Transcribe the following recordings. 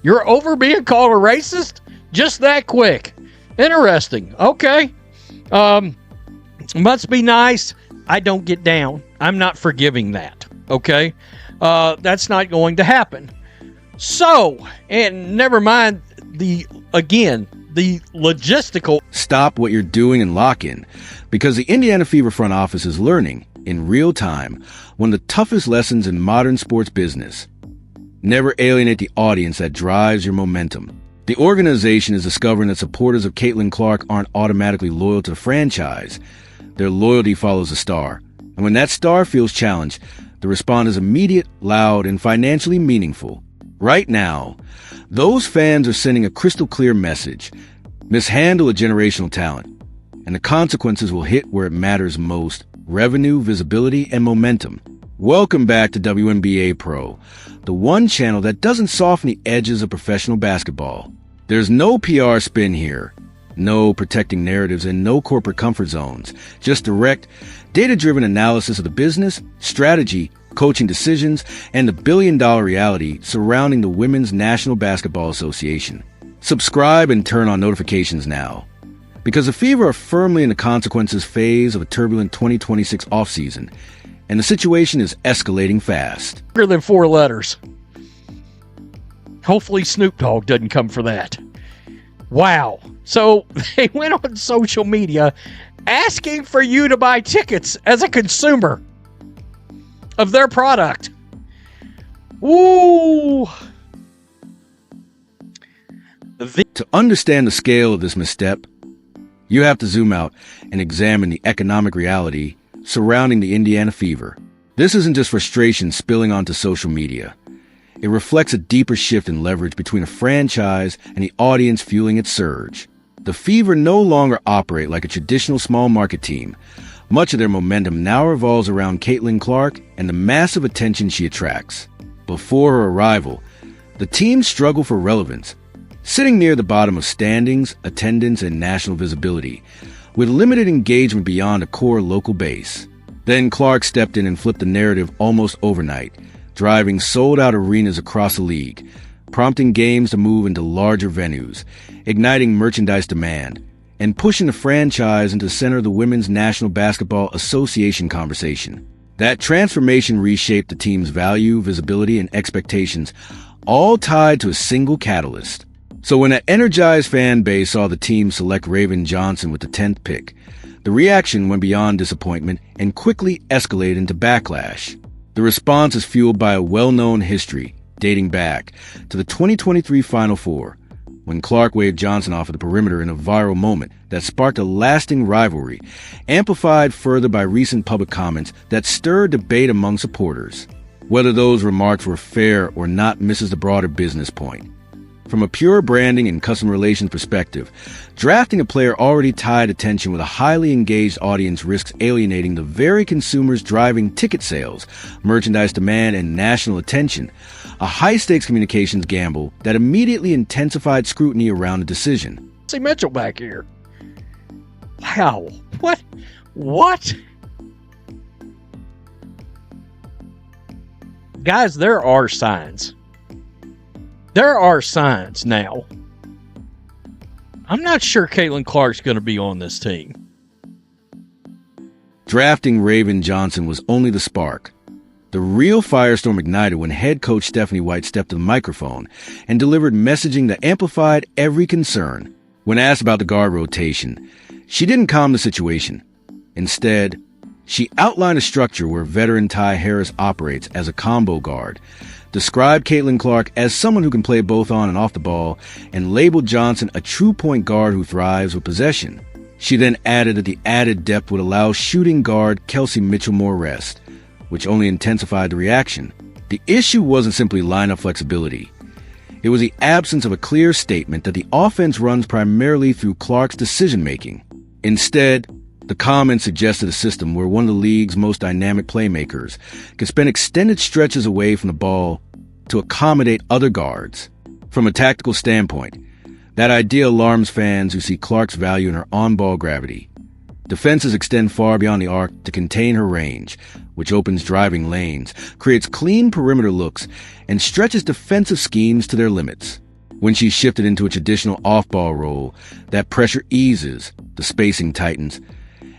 You're over being called a racist? Just that quick. Interesting. Okay. Must be nice. I don't get down. I'm not forgiving that. Okay. That's not going to happen. So, and never mind the logistical. Stop what you're doing and lock in, because the Indiana Fever front office is learning in real time one of the toughest lessons in modern sports business. Never alienate the audience that drives your momentum. The organization is discovering that supporters of Caitlin Clark aren't automatically loyal to the franchise. Their loyalty follows the star. And when that star feels challenged, the response is immediate, loud, and financially meaningful. Right now, those fans are sending a crystal clear message. Mishandle a generational talent, and the consequences will hit where it matters most: revenue, visibility, and momentum. Welcome back to WNBA Pro, the one channel that doesn't soften the edges of professional basketball. There's no PR spin here, no protecting narratives, and no corporate comfort zones. Just direct, data-driven analysis of the business, strategy, coaching decisions, and the billion-dollar reality surrounding the Women's National Basketball Association. Subscribe and turn on notifications now, because the Fever are firmly in the consequences phase of a turbulent 2026 offseason, and the situation is escalating fast. Bigger than 4 letters. Hopefully Snoop Dogg doesn't come for that. Wow. So they went on social media asking for you to buy tickets as a consumer of their product. Ooh. To understand the scale of this misstep, you have to zoom out and examine the economic reality surrounding the Indiana Fever. This isn't just frustration spilling onto social media. It reflects a deeper shift in leverage between a franchise and the audience fueling its surge. The Fever no longer operate like a traditional small market team. Much of their momentum now revolves around Caitlin Clark and the massive attention she attracts. Before her arrival, the team struggled for relevance, sitting near the bottom of standings, attendance, and national visibility, with limited engagement beyond a core local base. Then Clark stepped in and flipped the narrative almost overnight, driving sold-out arenas across the league, prompting games to move into larger venues, igniting merchandise demand, and pushing the franchise into the center of the Women's National Basketball Association conversation. That transformation reshaped the team's value, visibility, and expectations, all tied to a single catalyst. So when an energized fan base saw the team select Raven Johnson with the 10th pick, the reaction went beyond disappointment and quickly escalated into backlash. The response is fueled by a well-known history dating back to the 2023 Final Four, when Clark waved Johnson off of the perimeter in a viral moment that sparked a lasting rivalry, amplified further by recent public comments that stirred debate among supporters. Whether those remarks were fair or not misses the broader business point. From a pure branding and customer relations perspective, drafting a player already tied attention with a highly engaged audience risks alienating the very consumers driving ticket sales, merchandise demand, and national attention, a high-stakes communications gamble that immediately intensified scrutiny around the decision. See Mitchell back here. Wow. What? Guys, there are signs. There are signs now. I'm not sure Caitlin Clark's going to be on this team. Drafting Raven Johnson was only the spark. The real firestorm ignited when head coach Stephanie White stepped to the microphone and delivered messaging that amplified every concern. When asked about the guard rotation, she didn't calm the situation. Instead, she outlined a structure where veteran Ty Harris operates as a combo guard, described Caitlin Clark as someone who can play both on and off the ball, and labeled Johnson a true point guard who thrives with possession. She then added that the added depth would allow shooting guard Kelsey Mitchell more rest, which only intensified the reaction. The issue wasn't simply lineup flexibility. It was the absence of a clear statement that the offense runs primarily through Clark's decision-making. Instead, the comments suggested a system where one of the league's most dynamic playmakers could spend extended stretches away from the ball to accommodate other guards. From a tactical standpoint, that idea alarms fans who see Clark's value in her on-ball gravity. Defenses extend far beyond the arc to contain her range, which opens driving lanes, creates clean perimeter looks, and stretches defensive schemes to their limits. When she's shifted into a traditional off-ball role, that pressure eases, the spacing tightens,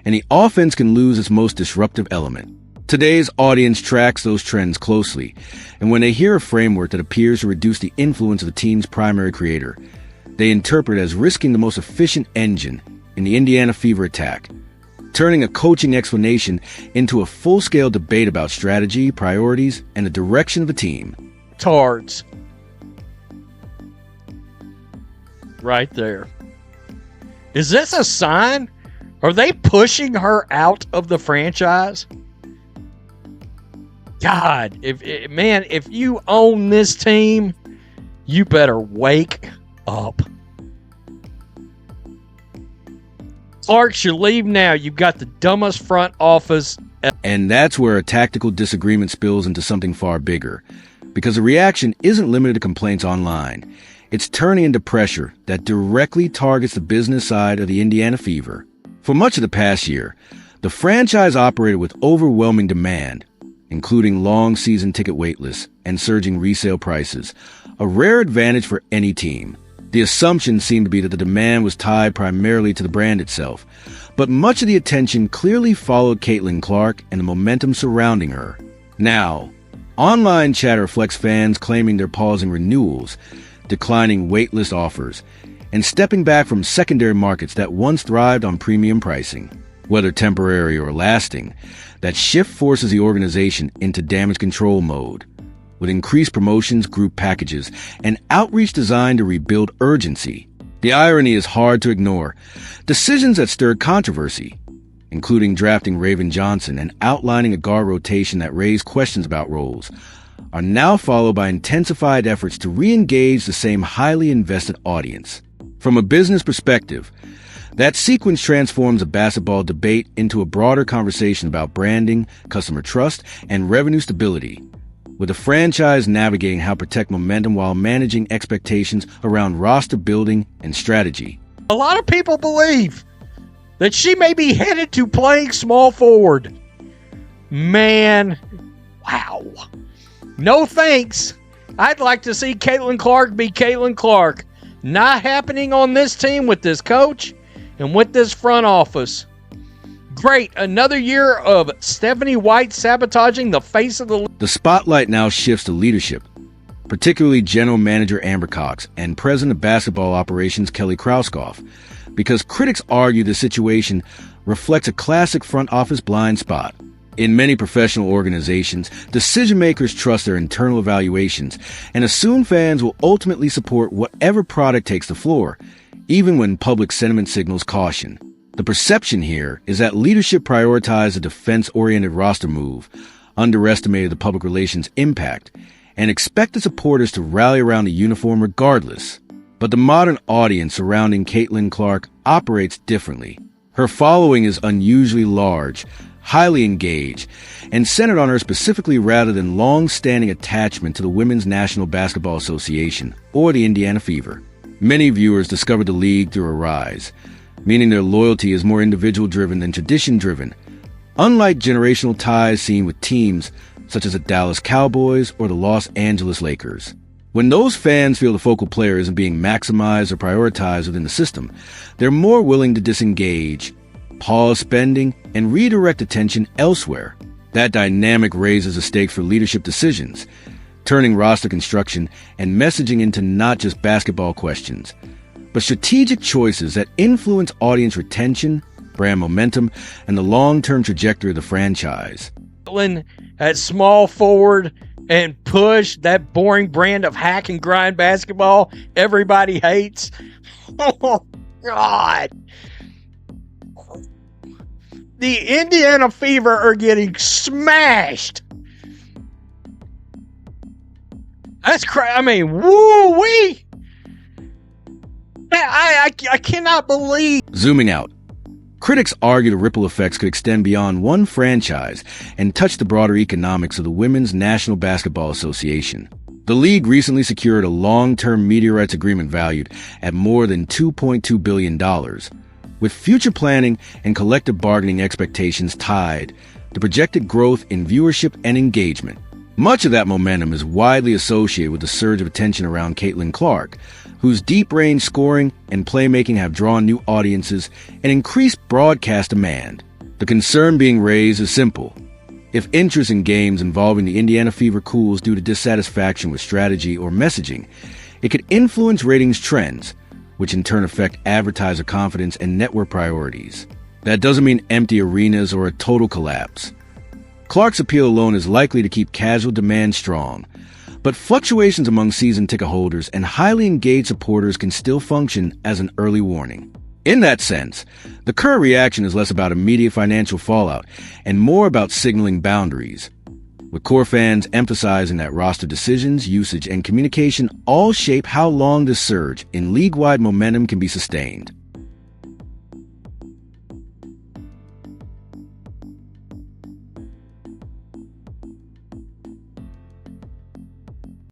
and the offense can lose its most disruptive element. Today's audience tracks those trends closely, and when they hear a framework that appears to reduce the influence of the team's primary creator, they interpret it as risking the most efficient engine in the Indiana Fever attack, turning a coaching explanation into a full-scale debate about strategy, priorities, and the direction of the team. Tards. Right there. Is this a sign? Are they pushing her out of the franchise? God, if you own this team, you better wake up. Clark should leave now. You've got the dumbest front office. And that's where a tactical disagreement spills into something far bigger, because the reaction isn't limited to complaints online. It's turning into pressure that directly targets the business side of the Indiana Fever. For much of the past year, the franchise operated with overwhelming demand, including long season ticket waitlists and surging resale prices, a rare advantage for any team. The assumption seemed to be that the demand was tied primarily to the brand itself, but much of the attention clearly followed Caitlin Clark and the momentum surrounding her. Now, online chatter reflects fans claiming they're pausing renewals, declining waitlist offers, and stepping back from secondary markets that once thrived on premium pricing. Whether temporary or lasting, that shift forces the organization into damage control mode, with increased promotions, group packages, and outreach designed to rebuild urgency. The irony is hard to ignore. Decisions that stirred controversy, including drafting Raven Johnson and outlining a guard rotation that raised questions about roles, are now followed by intensified efforts to re-engage the same highly invested audience. From a business perspective, that sequence transforms a basketball debate into a broader conversation about branding, customer trust, and revenue stability, with the franchise navigating how to protect momentum while managing expectations around roster building and strategy. A lot of people believe that she may be headed to playing small forward. Man, wow. No thanks. I'd like to see Caitlin Clark be Caitlin Clark. Not happening on this team with this coach and with this front office. Great, another year of Stephanie White sabotaging the face of the league. The spotlight now shifts to leadership, particularly General Manager Amber Cox and President of Basketball Operations Kelly Krauskopf, because critics argue the situation reflects a classic front office blind spot. In many professional organizations, decision-makers trust their internal evaluations and assume fans will ultimately support whatever product takes the floor, even when public sentiment signals caution. The perception here is that leadership prioritized a defense-oriented roster move, underestimated the public relations impact, and expected supporters to rally around the uniform regardless. But the modern audience surrounding Caitlin Clark operates differently. Her following is unusually large, highly engaged, and centered on her specifically rather than long-standing attachment to the Women's National Basketball Association, or the Indiana Fever. Many viewers discovered the league through her rise, meaning their loyalty is more individual-driven than tradition-driven, unlike generational ties seen with teams such as the Dallas Cowboys or the Los Angeles Lakers. When those fans feel the focal player isn't being maximized or prioritized within the system, they're more willing to disengage, pause spending, and redirect attention elsewhere. That dynamic raises the stakes for leadership decisions, turning roster construction and messaging into not just basketball questions, but strategic choices that influence audience retention, brand momentum, and the long-term trajectory of the franchise. At small forward and push that boring brand of hack and grind basketball everybody hates. Oh, God. The Indiana Fever are getting smashed. That's crazy. I mean, woo-wee. I cannot believe. Zooming out, critics argue the ripple effects could extend beyond one franchise and touch the broader economics of the Women's National Basketball Association. The league recently secured a long-term media rights agreement valued at more than $2.2 billion, with future planning and collective bargaining expectations tied to projected growth in viewership and engagement. Much of that momentum is widely associated with the surge of attention around Caitlin Clark, whose deep-range scoring and playmaking have drawn new audiences and increased broadcast demand. The concern being raised is simple. If interest in games involving the Indiana Fever cools due to dissatisfaction with strategy or messaging, it could influence ratings trends, which in turn affect advertiser confidence and network priorities. That doesn't mean empty arenas or a total collapse. Clark's appeal alone is likely to keep casual demand strong, but fluctuations among season ticket holders and highly engaged supporters can still function as an early warning. In that sense, the current reaction is less about immediate financial fallout and more about signaling boundaries, with core fans emphasizing that roster decisions, usage, and communication all shape how long this surge in league-wide momentum can be sustained.